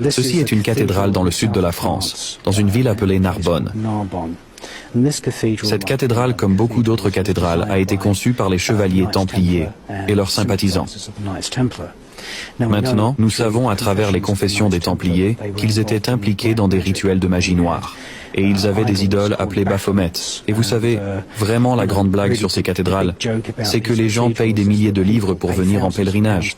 Ceci est une cathédrale dans le sud de la France, dans une ville appelée Narbonne. Cette cathédrale, comme beaucoup d'autres cathédrales, a été conçue par les chevaliers templiers et leurs sympathisants. Maintenant, nous savons à travers les confessions des Templiers qu'ils étaient impliqués dans des rituels de magie noire. Et ils avaient des idoles appelées Baphomet. Et vous savez, vraiment la grande blague sur ces cathédrales, c'est que les gens payent des milliers de livres pour venir en pèlerinage.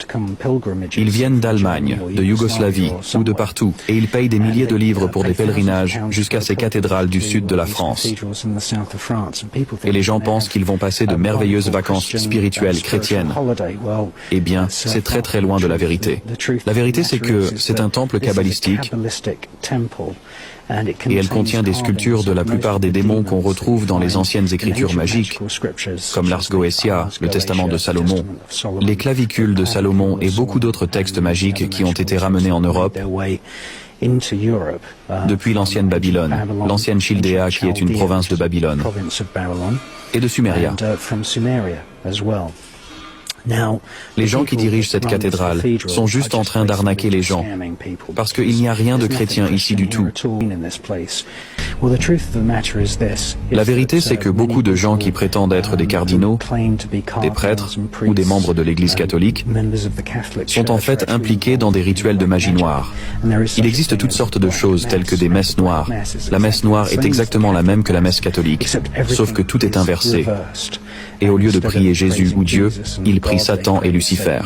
Ils viennent d'Allemagne, de Yougoslavie ou de partout, et ils payent des milliers de livres pour des pèlerinages jusqu'à ces cathédrales du sud de la France. Et les gens pensent qu'ils vont passer de merveilleuses vacances spirituelles chrétiennes. Eh bien, c'est très très loin de la vérité. La vérité, c'est que c'est un temple kabbalistique et elle contient des sculptures de la plupart des démons qu'on retrouve dans les anciennes écritures magiques, comme l'Ars Goetia, le Testament de Salomon, les clavicules de Salomon et beaucoup d'autres textes magiques qui ont été ramenés en Europe depuis l'ancienne Babylone, l'ancienne Childéa qui est une province de Babylone, et de Suméria. Les gens qui dirigent cette cathédrale sont juste en train d'arnaquer les gens, parce qu'il n'y a rien de chrétien ici du tout. La vérité, c'est que beaucoup de gens qui prétendent être des cardinaux, des prêtres ou des membres de l'Église catholique sont en fait impliqués dans des rituels de magie noire. Il existe toutes sortes de choses telles que des messes noires. La messe noire est exactement la même que la messe catholique, sauf que tout est inversé. Et au lieu de prier Jésus ou Dieu, ils prient Satan et Lucifer.